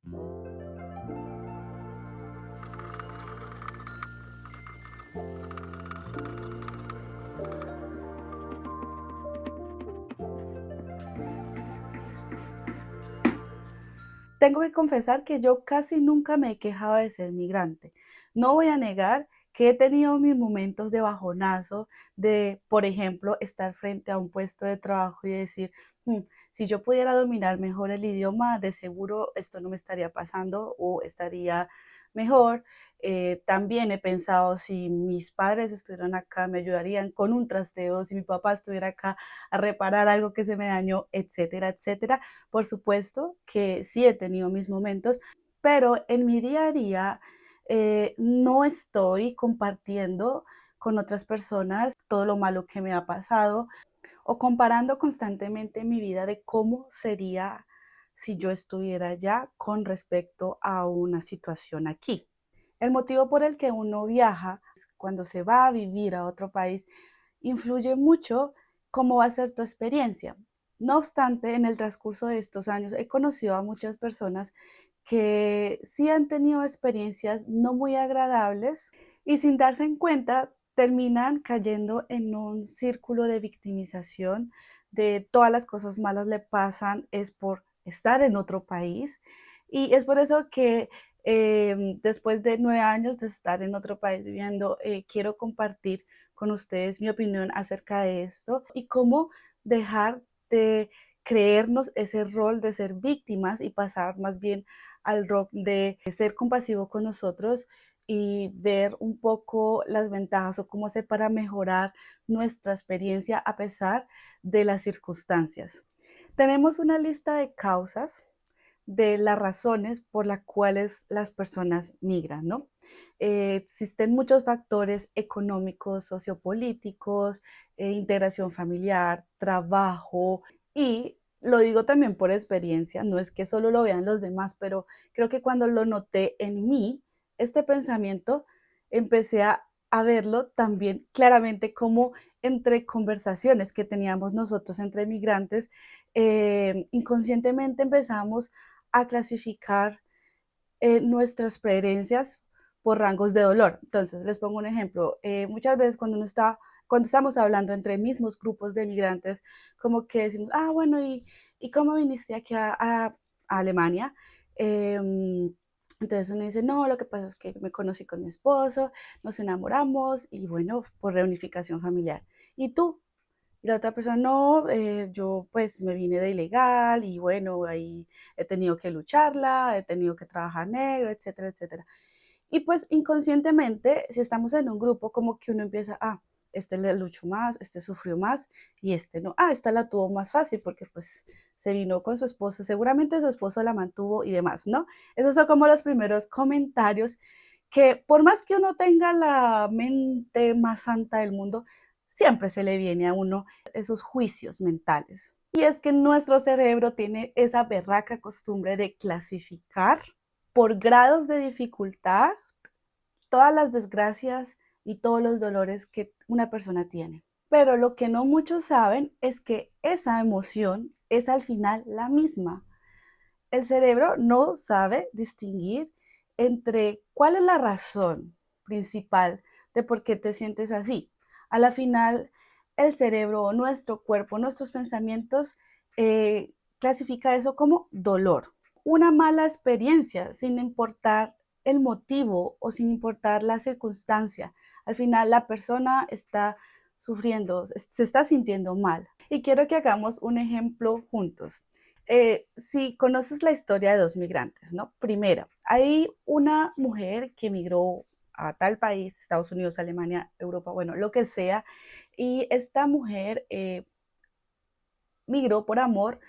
Tengo que confesar que yo casi nunca me he quejado de ser migrante. No voy a negar que he tenido mis momentos de bajonazo, de, por ejemplo, estar frente a un puesto de trabajo y decir, "Mm, si yo pudiera dominar mejor el idioma, de seguro esto no me estaría pasando o estaría mejor". También he pensado, si mis padres estuvieran acá, me ayudarían con un trasteo, si mi papá estuviera acá a reparar algo que se me dañó, etcétera, etcétera. Por supuesto que sí he tenido mis momentos, pero en mi día a día no estoy compartiendo con otras personas todo lo malo que me ha pasado o comparando constantemente mi vida de cómo sería si yo estuviera allá con respecto a una situación aquí. El motivo por el que uno viaja cuando se va a vivir a otro país influye mucho cómo va a ser tu experiencia. No obstante, en el transcurso de estos años he conocido a muchas personas que sí han tenido experiencias no muy agradables y sin darse en cuenta terminan cayendo en un círculo de victimización de todas las cosas malas le pasan es por estar en otro país. Y es por eso que después de 9 años de estar en otro país viviendo, quiero compartir con ustedes mi opinión acerca de esto y cómo dejar de creernos ese rol de ser víctimas y pasar más bien al rol de ser compasivo con nosotros y ver un poco las ventajas o cómo hacer para mejorar nuestra experiencia a pesar de las circunstancias. Tenemos una lista de causas de las razones por las cuales las personas migran, ¿no? Existen muchos factores económicos, sociopolíticos, integración familiar, trabajo y lo digo también por experiencia, no es que solo lo vean los demás, pero creo que cuando lo noté en mí, este pensamiento, empecé a verlo también claramente como entre conversaciones que teníamos nosotros entre migrantes, inconscientemente empezamos a clasificar nuestras preferencias por rangos de dolor. Entonces, les pongo un ejemplo. Muchas veces cuando estamos hablando entre mismos grupos de migrantes, como que decimos, ah, bueno, ¿y cómo viniste aquí a Alemania? Em, entonces uno dice, no, lo que pasa es que me conocí con mi esposo, nos enamoramos y bueno, por reunificación familiar. ¿Y tú? Y la otra persona, no, yo pues me vine de ilegal y bueno, ahí he tenido que lucharla, he tenido que trabajar negro, etcétera, etcétera. Y pues inconscientemente, si estamos en un grupo, como que uno empieza, ah, este le luchó más, este sufrió más y este no, ah, esta la tuvo más fácil porque pues se vino con su esposo, seguramente su esposo la mantuvo y demás, ¿no? Esos son como los primeros comentarios que por más que uno tenga la mente más santa del mundo, siempre se le viene a uno esos juicios mentales. Y es que nuestro cerebro tiene esa berraca costumbre de clasificar por grados de dificultad todas las desgracias y todos los dolores que una persona tiene. Pero lo que no muchos saben es que esa emoción es al final la misma. El cerebro no sabe distinguir entre cuál es la razón principal de por qué te sientes así. A la final, el cerebro, nuestro cuerpo, nuestros pensamientos clasifica eso como dolor. Una mala experiencia, sin importar el motivo o sin importar la circunstancia. Al final, la persona está sufriendo, se está sintiendo mal. Y quiero que hagamos un ejemplo juntos. Si conoces la historia de dos migrantes, ¿no? Primero, hay una mujer que migró a tal país, Estados Unidos, Alemania, Europa, bueno, lo que sea, y esta mujer migró por amor,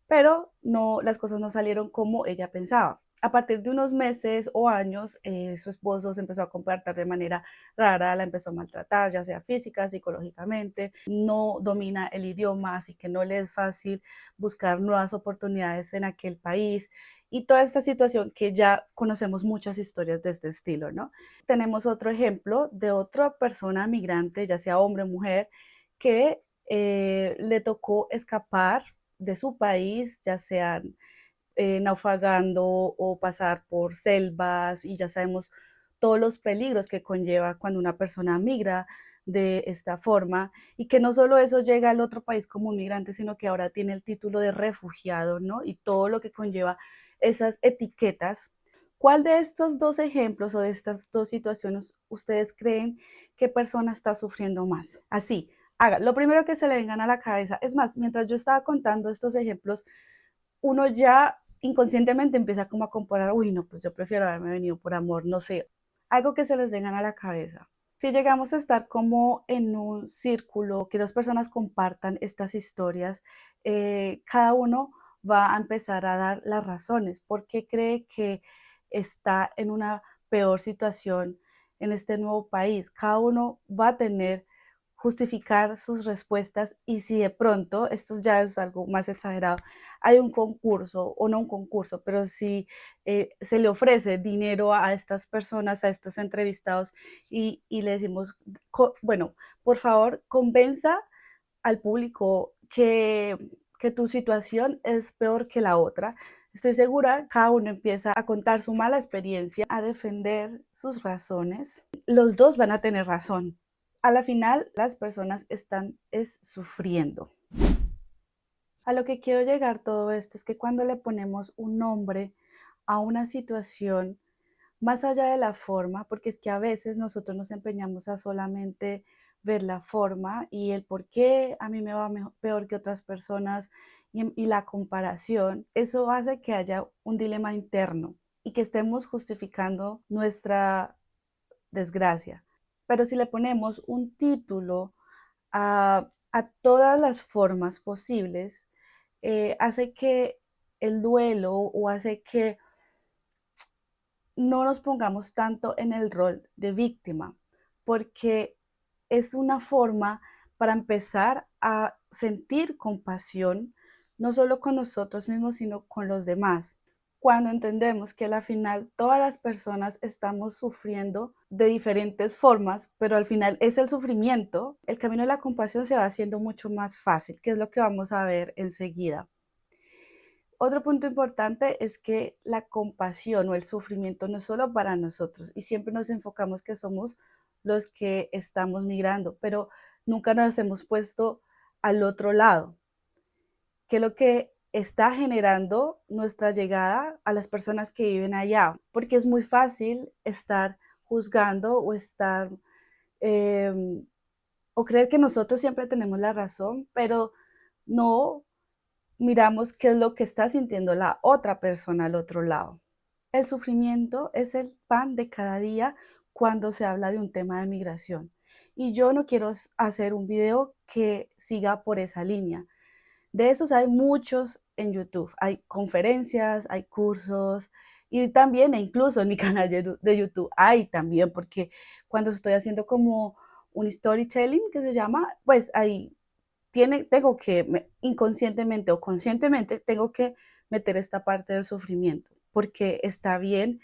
pero no, las cosas no salieron como ella pensaba. A partir de unos meses o años, su esposo se empezó a comportar de manera rara, la empezó a maltratar, ya sea física, psicológicamente, no domina el idioma, así que no le es fácil buscar nuevas oportunidades en aquel país y toda esta situación que ya conocemos muchas historias de este estilo, ¿no? Tenemos otro ejemplo de otra persona migrante, ya sea hombre o mujer, que le tocó escapar de su país, ya sean naufragando o pasar por selvas y ya sabemos todos los peligros que conlleva cuando una persona migra de esta forma y que no solo eso llega al otro país como un migrante, sino que ahora tiene el título de refugiado, ¿no? Y todo lo que conlleva esas etiquetas. ¿Cuál de estos dos ejemplos o de estas dos situaciones ustedes creen qué persona está sufriendo más? Así, haga lo primero que se le vengan a la cabeza. Es más, mientras yo estaba contando estos ejemplos, uno ya inconscientemente empieza como a comparar, uy, no, pues yo prefiero haberme venido por amor, no sé, algo que se les vengan a la cabeza. Si llegamos a estar como en un círculo, que dos personas compartan estas historias, cada uno va a empezar a dar las razones, por qué cree que está en una peor situación en este nuevo país. Cada uno va a tener justificar sus respuestas y si de pronto, esto ya es algo más exagerado, hay un concurso o no un concurso, pero si se le ofrece dinero a estas personas, a estos entrevistados y le decimos, bueno, por favor, convenza al público que tu situación es peor que la otra. Estoy segura, cada uno empieza a contar su mala experiencia, a defender sus razones. Los dos van a tener razón. A la final, las personas están sufriendo. A lo que quiero llegar todo esto es que cuando le ponemos un nombre a una situación, más allá de la forma, porque es que a veces nosotros nos empeñamos a solamente ver la forma y el por qué a mí me va peor que otras personas y la comparación, eso hace que haya un dilema interno y que estemos justificando nuestra desgracia. Pero si le ponemos un título a todas las formas posibles, hace que el duelo o hace que no nos pongamos tanto en el rol de víctima, porque es una forma para empezar a sentir compasión, no solo con nosotros mismos, sino con los demás. Cuando entendemos que al final todas las personas estamos sufriendo de diferentes formas, pero al final es el sufrimiento, el camino de la compasión se va haciendo mucho más fácil, que es lo que vamos a ver enseguida. Otro punto importante es que la compasión o el sufrimiento no es solo para nosotros y siempre nos enfocamos que somos los que estamos migrando, pero nunca nos hemos puesto al otro lado, que es lo que está generando nuestra llegada a las personas que viven allá, porque es muy fácil estar juzgando o estar eh, o creer que nosotros siempre tenemos la razón, pero no miramos qué es lo que está sintiendo la otra persona al otro lado. El sufrimiento es el pan de cada día cuando se habla de un tema de migración. Y yo no quiero hacer un video que siga por esa línea. De esos hay muchos en YouTube. Hay conferencias, hay cursos y también, e incluso en mi canal de YouTube hay también, porque cuando estoy haciendo como un storytelling que se llama, pues ahí tengo que, inconscientemente o conscientemente, tengo que meter esta parte del sufrimiento, porque está bien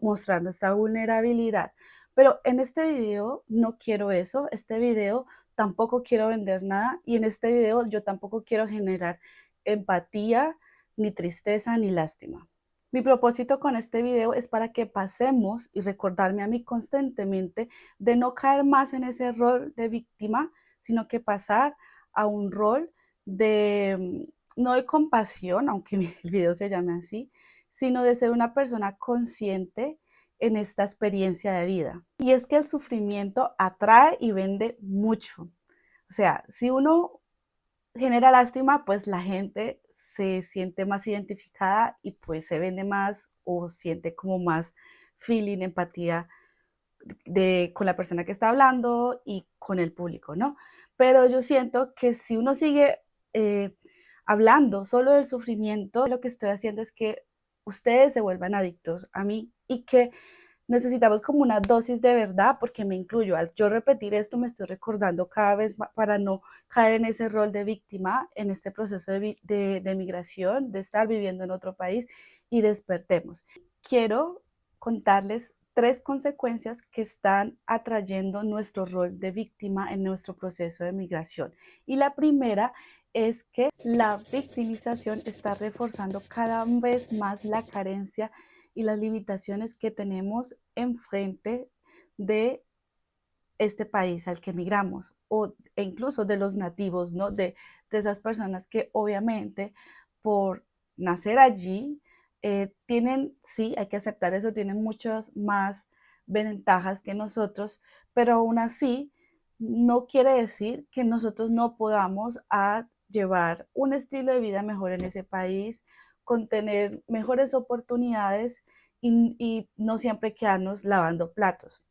mostrar nuestra vulnerabilidad. Pero en este video no quiero eso, este video tampoco quiero vender nada y en este video yo tampoco quiero generar empatía, ni tristeza, ni lástima. Mi propósito con este video es para que pasemos y recordarme a mí constantemente de no caer más en ese rol de víctima, sino que pasar a un rol de, no de compasión, aunque el video se llame así, sino de ser una persona consciente en esta experiencia de vida. Y es que el sufrimiento atrae y vende mucho. O sea, si uno genera lástima, pues la gente se siente más identificada y pues se vende más o siente como más feeling, empatía con la persona que está hablando y con el público, ¿no? Pero yo siento que si uno sigue hablando solo del sufrimiento, lo que estoy haciendo es que ustedes se vuelvan adictos a mí y que necesitamos como una dosis de verdad, porque me incluyo. Al yo repetir esto, me estoy recordando cada vez más para no caer en ese rol de víctima, en este proceso de migración, de estar viviendo en otro país y despertemos. Quiero contarles 3 consecuencias que están atrayendo nuestro rol de víctima en nuestro proceso de migración. Y la primera es que la victimización está reforzando cada vez más la carencia y las limitaciones que tenemos enfrente de este país al que emigramos e incluso de los nativos, ¿no? De esas personas que obviamente por nacer allí tienen, sí, hay que aceptar eso, tienen muchas más ventajas que nosotros, pero aún así no quiere decir que nosotros no podamos llevar un estilo de vida mejor en ese país, con tener mejores oportunidades y no siempre quedarnos lavando platos.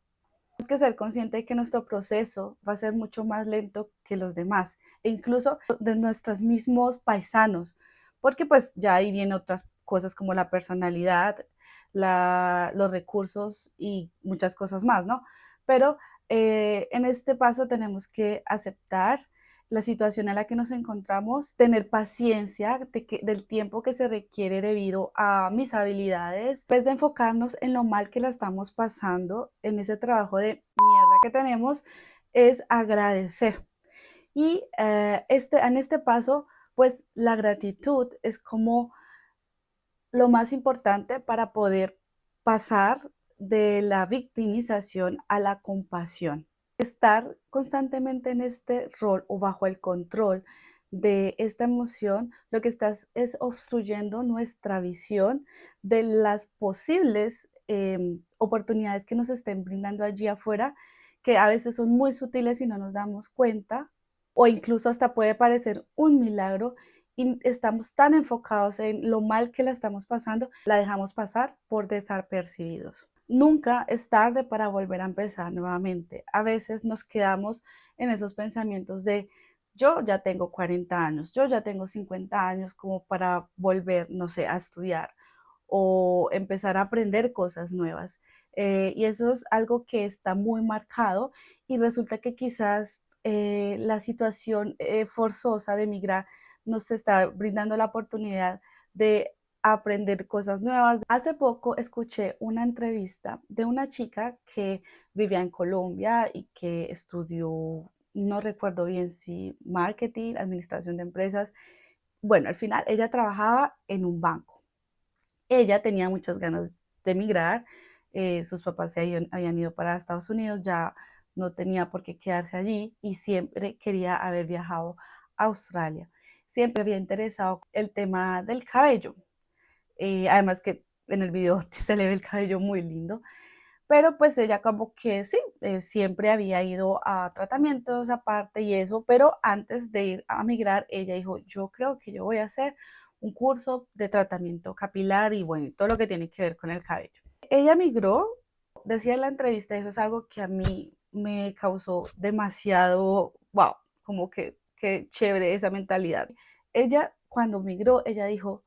Tenemos que ser conscientes de que nuestro proceso va a ser mucho más lento que los demás, e incluso de nuestros mismos paisanos, porque pues ya ahí vienen otras cosas como la personalidad, los recursos y muchas cosas más, ¿no? Pero en este paso tenemos que aceptar la situación en la que nos encontramos, tener paciencia del tiempo que se requiere debido a mis habilidades, pues de enfocarnos en lo mal que la estamos pasando, en ese trabajo de mierda que tenemos, es agradecer. Y en este paso, pues la gratitud es como lo más importante para poder pasar de la victimización a la compasión. Estar constantemente en este rol o bajo el control de esta emoción, lo que estás es obstruyendo nuestra visión de las posibles oportunidades que nos estén brindando allí afuera, que a veces son muy sutiles y no nos damos cuenta, o incluso hasta puede parecer un milagro y estamos tan enfocados en lo mal que la estamos pasando, la dejamos pasar por desapercibidos. Nunca es tarde para volver a empezar nuevamente. A veces nos quedamos en esos pensamientos de yo ya tengo 40 años, yo ya tengo 50 años como para volver, no sé, a estudiar o empezar a aprender cosas nuevas. Y eso es algo que está muy marcado y resulta que quizás la situación forzosa de emigrar nos está brindando la oportunidad de aprender cosas nuevas. Hace poco escuché una entrevista de una chica que vivía en Colombia y que estudió, no recuerdo bien si marketing, administración de empresas. Bueno, al final ella trabajaba en un banco. Ella tenía muchas ganas de emigrar, sus papás habían ido para Estados Unidos, ya no tenía por qué quedarse allí y siempre quería haber viajado a Australia. Siempre había interesado el tema del cabello, además que en el video se le ve el cabello muy lindo, pero pues ella como que sí, siempre había ido a tratamientos aparte y eso, pero antes de ir a migrar, ella dijo, yo creo que yo voy a hacer un curso de tratamiento capilar y bueno, todo lo que tiene que ver con el cabello. Ella migró, decía en la entrevista, eso es algo que a mí me causó demasiado, wow, como que chévere esa mentalidad. Ella cuando migró, ella dijo,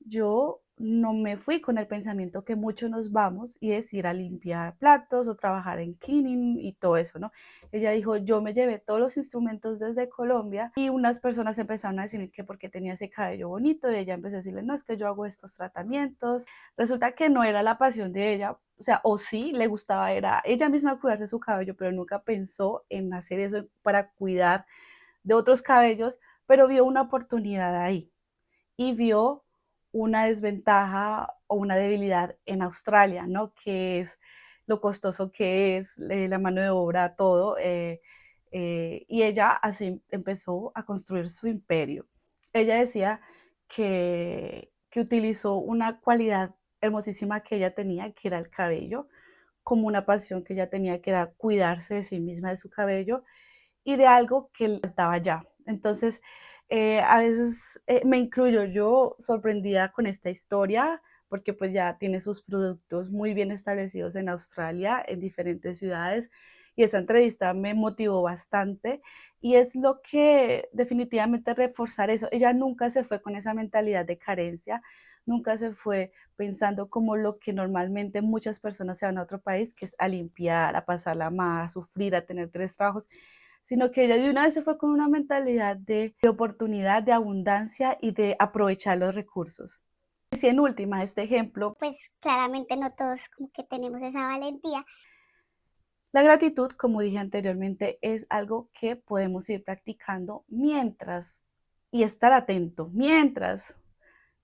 yo no me fui con el pensamiento que muchos nos vamos y es ir a limpiar platos o trabajar en cleaning y todo eso, ¿no? Ella dijo, yo me llevé todos los instrumentos desde Colombia y unas personas empezaron a decir que porque tenía ese cabello bonito y ella empezó a decirle, no, es que yo hago estos tratamientos. Resulta que no era la pasión de ella, o sea, o sí le gustaba, era ella misma cuidarse su cabello, pero nunca pensó en hacer eso para cuidar de otros cabellos, pero vio una oportunidad ahí y vio una desventaja o una debilidad en Australia, ¿no? Que es lo costoso que es la mano de obra, todo. Y ella así empezó a construir su imperio. Ella decía que utilizó una cualidad hermosísima que ella tenía, que era el cabello, como una pasión que ella tenía, que era cuidarse de sí misma, de su cabello, y de algo que le faltaba ya. Entonces, a veces me incluyo yo sorprendida con esta historia, porque pues ya tiene sus productos muy bien establecidos en Australia, en diferentes ciudades, y esa entrevista me motivó bastante y es lo que definitivamente reforzar eso. Ella nunca se fue con esa mentalidad de carencia, nunca se fue pensando como lo que normalmente muchas personas se van a otro país, que es a limpiar, a pasarla mal, a sufrir, a tener tres trabajos, sino que ella de una vez se fue con una mentalidad de oportunidad, de abundancia y de aprovechar los recursos. Y si en última, este ejemplo, Pues claramente no todos como que tenemos esa valentía. la gratitud, como dije anteriormente, es algo que podemos ir practicando mientras y estar atento mientras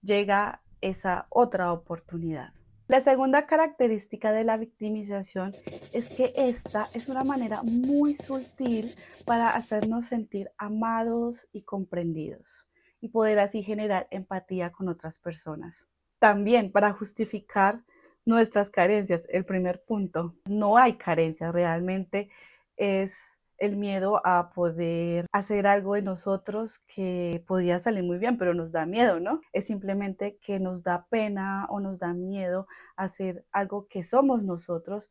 llega esa otra oportunidad. La segunda característica de la victimización es que esta es una manera muy sutil para hacernos sentir amados y comprendidos y poder así generar empatía con otras personas. También para justificar nuestras carencias, el primer punto, no hay carencias, realmente es el miedo a poder hacer algo de nosotros que podía salir muy bien, pero nos da miedo, ¿no? Es simplemente que nos da pena o nos da miedo hacer algo que somos nosotros,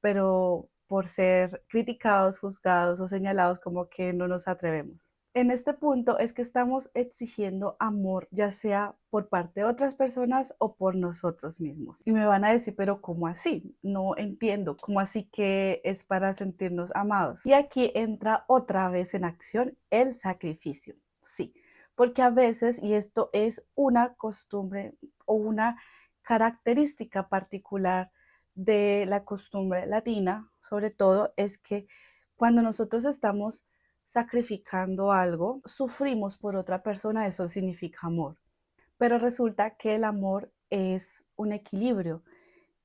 pero por ser criticados, juzgados o señalados como que no nos atrevemos. En este punto es que estamos exigiendo amor, ya sea por parte de otras personas o por nosotros mismos. Y me van a decir, pero ¿cómo así? No entiendo. ¿Cómo así que es para sentirnos amados? Y aquí entra otra vez en acción el sacrificio. Sí, porque a veces, y esto es una costumbre o una característica particular de la costumbre latina, sobre todo, es que cuando nosotros estamos sacrificando algo, sufrimos por otra persona, eso significa amor. Pero resulta que el amor es un equilibrio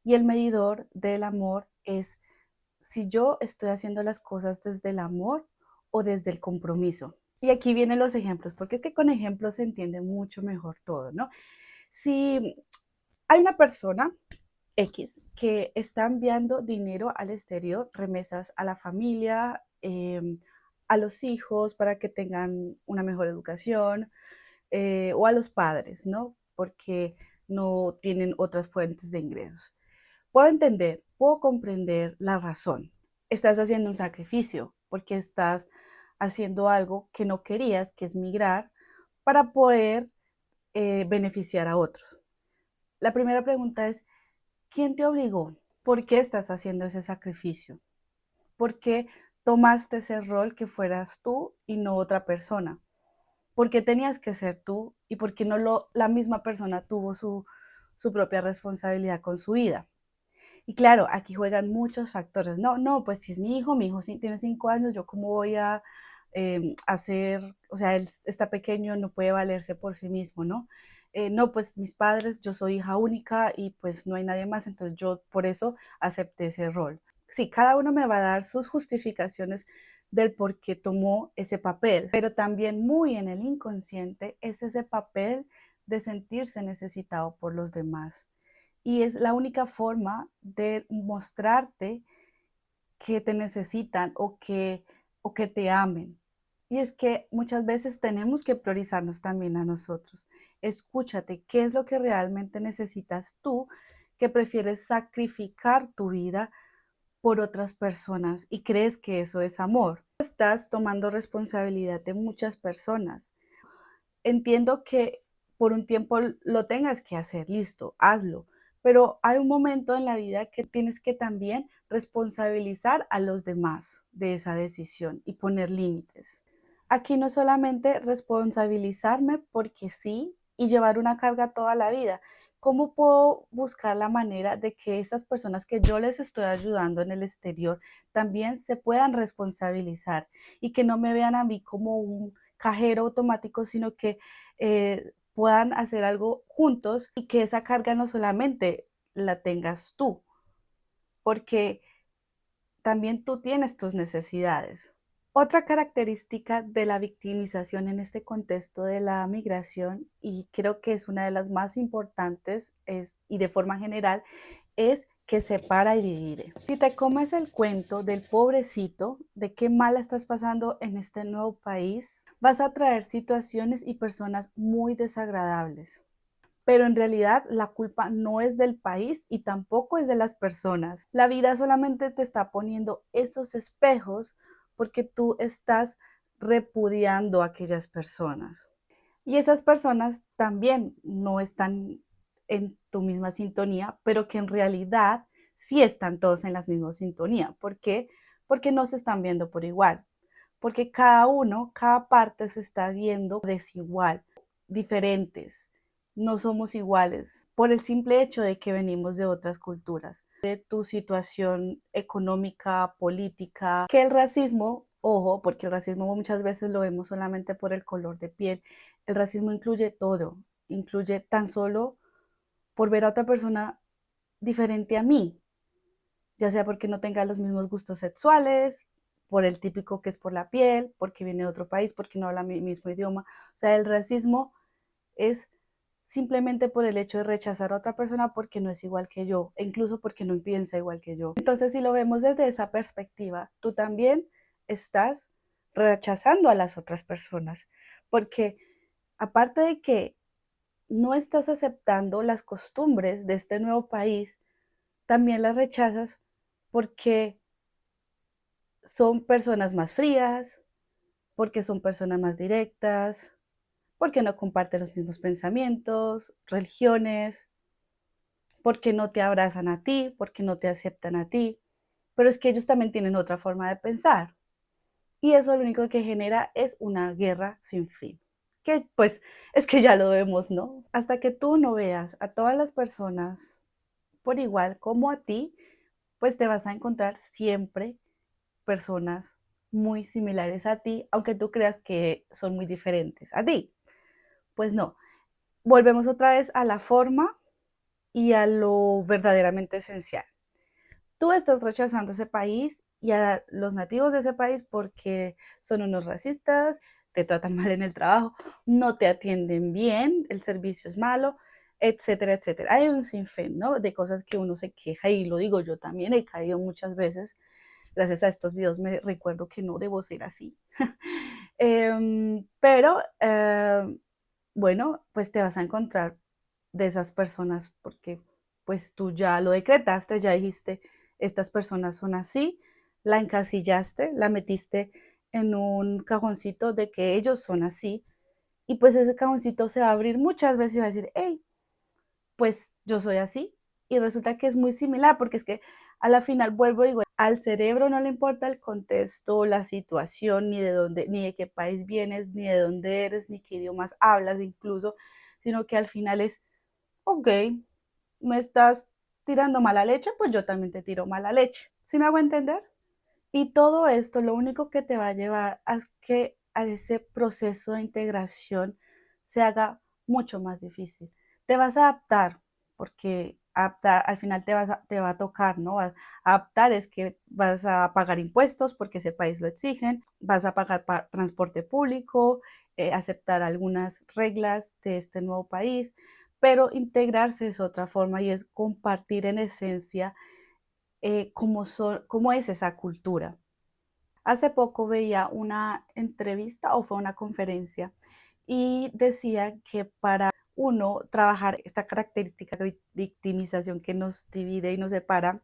y el medidor del amor es si yo estoy haciendo las cosas desde el amor o desde el compromiso. Y aquí vienen los ejemplos, porque es que con ejemplos se entiende mucho mejor todo, ¿no? Si hay una persona X que está enviando dinero al exterior, remesas a la familia, a los hijos para que tengan una mejor educación, o a los padres, ¿no? Porque no tienen otras fuentes de ingresos. Puedo entender, puedo comprender la razón. Estás haciendo un sacrificio porque estás haciendo algo que no querías, que es migrar, para poder beneficiar a otros. La primera pregunta es, ¿quién te obligó? ¿Por qué estás haciendo ese sacrificio? ¿Por qué tomaste ese rol que fueras tú y no otra persona? ¿Por qué tenías que ser tú y por qué no la misma persona tuvo su propia responsabilidad con su vida? Y claro, aquí juegan muchos factores. No, no, pues si es mi hijo sí tiene 5 años, yo cómo voy a hacer, o sea, él está pequeño, no puede valerse por sí mismo, ¿no? No, pues mis padres, yo soy hija única y pues no hay nadie más, entonces yo por eso acepté ese rol. Sí, cada uno me va a dar sus justificaciones del por qué tomó ese papel, pero también muy en el inconsciente es ese papel de sentirse necesitado por los demás. Y es la única forma de mostrarte que te necesitan o que te amen. Y es que muchas veces tenemos que priorizarnos también a nosotros. Escúchate, ¿qué es lo que realmente necesitas tú que prefieres sacrificar tu vida por otras personas y crees que eso es amor? Estás tomando responsabilidad de muchas personas. Entiendo que por un tiempo lo tengas que hacer, listo, hazlo, pero hay un momento en la vida que tienes que también responsabilizar a los demás de esa decisión y poner límites. Aquí no solamente responsabilizarme porque sí y llevar una carga toda la vida. ¿Cómo puedo buscar la manera de que esas personas que yo les estoy ayudando en el exterior también se puedan responsabilizar y que no me vean a mí como un cajero automático, sino que puedan hacer algo juntos y que esa carga no solamente la tengas tú, porque también tú tienes tus necesidades. Otra característica de la victimización en este contexto de la migración, y creo que es una de las más importantes y de forma general, es que separa y divide. Si te comes el cuento del pobrecito, de qué mal estás pasando en este nuevo país, vas a traer situaciones y personas muy desagradables. Pero en realidad la culpa no es del país y tampoco es de las personas. La vida solamente te está poniendo esos espejos porque tú estás repudiando a aquellas personas. Y esas personas también no están en tu misma sintonía, pero que en realidad sí están todos en la misma sintonía. ¿Por qué? Porque no se están viendo por igual. Porque cada uno, cada parte se está viendo desigual, diferentes. No somos iguales por el simple hecho de que venimos de otras culturas, de tu situación económica, política, que el racismo Ojo, porque el racismo muchas veces lo vemos solamente por el color de piel. El racismo incluye todo, incluye tan solo por ver a otra persona diferente a mí, ya sea porque no tenga los mismos gustos sexuales, por el típico que es por la piel, porque viene de otro país, porque no habla mi mismo idioma. O sea, el racismo es simplemente por el hecho de rechazar a otra persona porque no es igual que yo, e incluso porque no piensa igual que yo. Entonces, si lo vemos desde esa perspectiva, tú también estás rechazando a las otras personas, porque aparte de que no estás aceptando las costumbres de este nuevo país, también las rechazas porque son personas más frías, porque son personas más directas, porque no comparten los mismos pensamientos, religiones, porque no te abrazan a ti, porque no te aceptan a ti, pero es que ellos también tienen otra forma de pensar. Y eso lo único que genera es una guerra sin fin. Que pues es que ya lo vemos, ¿no? Hasta que tú no veas a todas las personas por igual como a ti, pues te vas a encontrar siempre personas muy similares a ti, aunque tú creas que son muy diferentes a ti. Pues no, volvemos otra vez a la forma y a lo verdaderamente esencial. Tú estás rechazando ese país y a los nativos de ese país porque son unos racistas, te tratan mal en el trabajo, no te atienden bien, el servicio es malo, etcétera, etcétera. Hay un sinfín, ¿no? De cosas que uno se queja y lo digo yo también, he caído muchas veces. Gracias a estos videos me recuerdo que no debo ser así. Pero bueno, pues te vas a encontrar de esas personas porque pues tú ya lo decretaste, ya dijiste, estas personas son así, la encasillaste, la metiste en un cajoncito de que ellos son así y pues ese cajoncito se va a abrir muchas veces y va a decir, hey, pues yo soy así y resulta que es muy similar porque es que a la final vuelvo y digo, al cerebro no le importa el contexto, la situación, ni de dónde, ni de qué país vienes, ni de dónde eres, ni qué idiomas hablas incluso, sino que al final es, ok, me estás tirando mala leche, pues yo también te tiro mala leche. ¿Sí me hago entender? Y todo esto lo único que te va a llevar a que a ese proceso de integración se haga mucho más difícil. Te vas a adaptar, porque adaptar al final te va a tocar, ¿no? Adaptar es que vas a pagar impuestos porque ese país lo exigen, vas a pagar transporte público, aceptar algunas reglas de este nuevo país, pero integrarse es otra forma y es compartir en esencia cómo es esa cultura. Hace poco veía una entrevista o fue una conferencia y decía que para uno trabajar esta característica de victimización que nos divide y nos separa,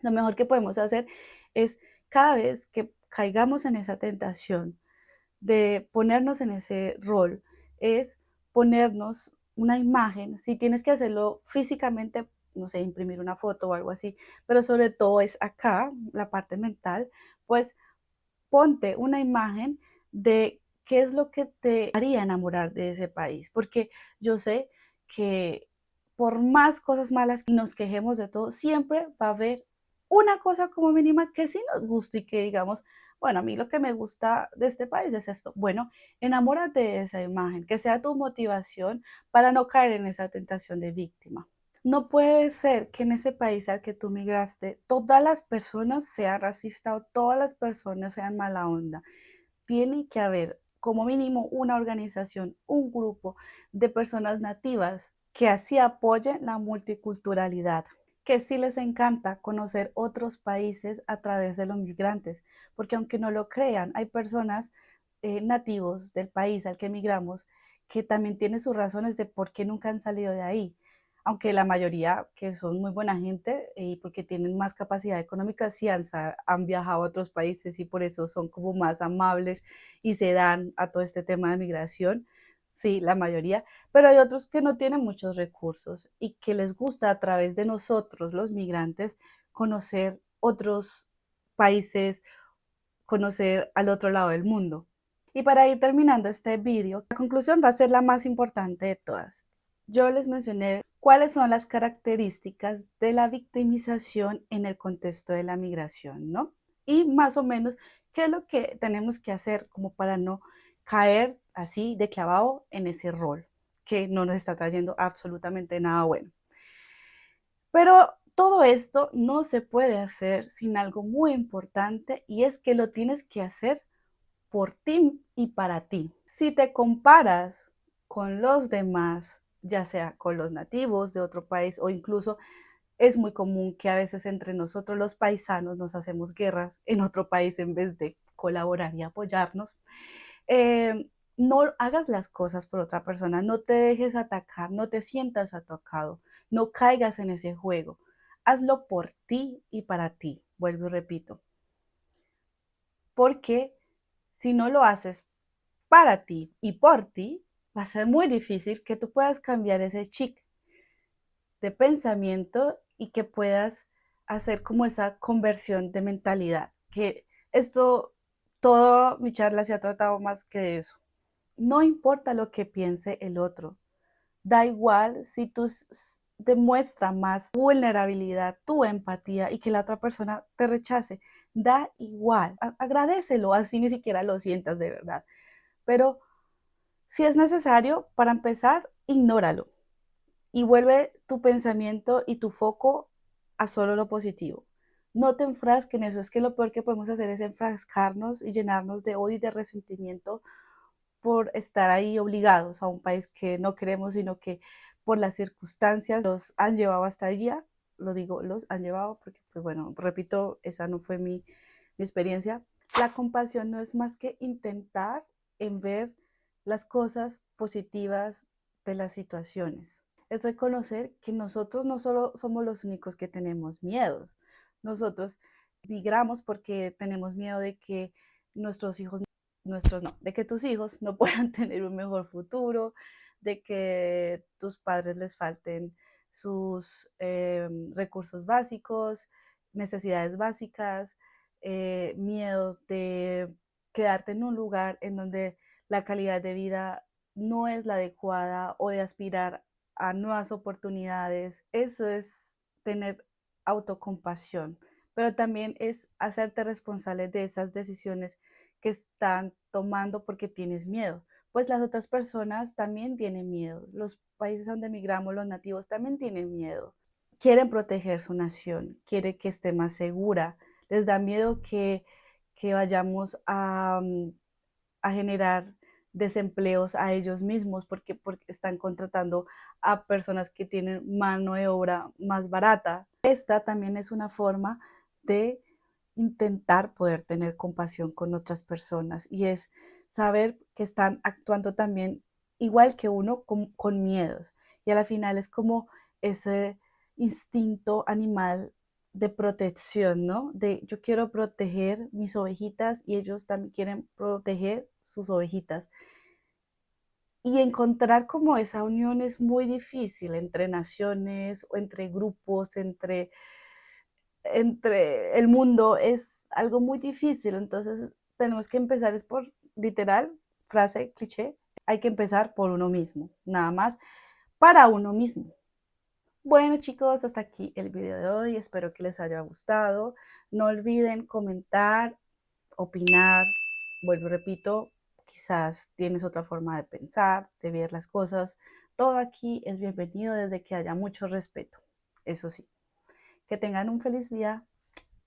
lo mejor que podemos hacer es cada vez que caigamos en esa tentación de ponernos en ese rol, es ponernos una imagen, si tienes que hacerlo físicamente, no sé, imprimir una foto o algo así, pero sobre todo es acá, la parte mental, pues ponte una imagen de qué es lo que te haría enamorar de ese país, porque yo sé que por más cosas malas que nos quejemos de todo, siempre va a haber una cosa como mínima que sí nos guste y que digamos, bueno, a mí lo que me gusta de este país es esto. Bueno, enamórate de esa imagen, que sea tu motivación para no caer en esa tentación de víctima. No puede ser que en ese país al que tú migraste, todas las personas sean racistas o todas las personas sean mala onda. Tiene que haber como mínimo una organización, un grupo de personas nativas que así apoyen la multiculturalidad, que sí les encanta conocer otros países a través de los migrantes, porque aunque no lo crean, hay personas nativos del país al que emigramos que también tienen sus razones de por qué nunca han salido de ahí, aunque la mayoría que son muy buena gente y porque tienen más capacidad económica, sí han viajado a otros países y por eso son como más amables y se dan a todo este tema de migración, sí, la mayoría, pero hay otros que no tienen muchos recursos y que les gusta a través de nosotros, los migrantes, conocer otros países, conocer al otro lado del mundo. Y para ir terminando este vídeo, la conclusión va a ser la más importante de todas. Yo les mencioné cuáles son las características de la victimización en el contexto de la migración, ¿no? Y más o menos ¿Qué es lo que tenemos que hacer como para no caer así de clavado en ese rol que no nos está trayendo absolutamente nada bueno? Pero todo esto no se puede hacer sin algo muy importante y es que lo tienes que hacer por ti y para ti. Si te comparas con los demás, ya sea con los nativos de otro país o incluso es muy común que a veces entre nosotros los paisanos nos hacemos guerras en otro país en vez de colaborar y apoyarnos. No hagas las cosas por otra persona, no te dejes atacar, no te sientas atacado, no caigas en ese juego. Hazlo por ti y para ti, vuelvo y repito, porque si no lo haces para ti y por ti, va a ser muy difícil que tú puedas cambiar ese chip de pensamiento y que puedas hacer como esa conversión de mentalidad, que esto, toda mi charla se ha tratado más que de eso. No importa lo que piense el otro, da igual si tú demuestras más vulnerabilidad, tu empatía y que la otra persona te rechace, da igual, agradecelo, así ni siquiera lo sientas de verdad, pero si es necesario, para empezar, ignóralo y vuelve tu pensamiento y tu foco a solo lo positivo. No te enfrasques en eso, es que lo peor que podemos hacer es enfrascarnos y llenarnos de odio y de resentimiento por estar ahí obligados a un país que no queremos, sino que por las circunstancias los han llevado hasta allí. Lo digo, los han llevado porque, pues bueno, repito, esa no fue mi experiencia. La compasión no es más que intentar en ver las cosas positivas de las situaciones. Es reconocer que nosotros no solo somos los únicos que tenemos miedo. Nosotros migramos porque tenemos miedo de que nuestros hijos, nuestros no, de que tus hijos no puedan tener un mejor futuro, de que tus padres les falten sus recursos básicos, necesidades básicas, miedo de quedarte en un lugar en donde la calidad de vida no es la adecuada o de aspirar a nuevas oportunidades. Eso es tener autocompasión, pero también es hacerte responsable de esas decisiones que están tomando porque tienes miedo. Pues las otras personas también tienen miedo. Los países donde emigramos, los nativos también tienen miedo. Quieren proteger su nación, quieren que esté más segura. Les da miedo que vayamos a generar desempleos a ellos mismos porque están contratando a personas que tienen mano de obra más barata. Esta también es una forma de intentar poder tener compasión con otras personas y es saber que están actuando también igual que uno con miedos. Y a la final es como ese instinto animal de protección, ¿no? De yo quiero proteger mis ovejitas y ellos también quieren proteger sus ovejitas. Y encontrar como esa unión es muy difícil entre naciones o entre grupos, entre el mundo, es algo muy difícil. Entonces tenemos que empezar, es por literal, frase, cliché, hay que empezar por uno mismo, nada más para uno mismo. Bueno chicos, hasta aquí el video de hoy, espero que les haya gustado. No olviden comentar, opinar, vuelvo y repito, quizás tienes otra forma de pensar, de ver las cosas. Todo aquí es bienvenido desde que haya mucho respeto, eso sí. Que tengan un feliz día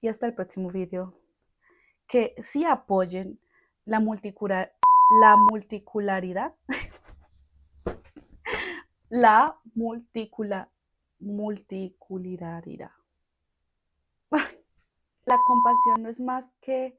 y hasta el próximo video. Que sí apoyen la multicularidad, la multicularidad. La compasión no es más que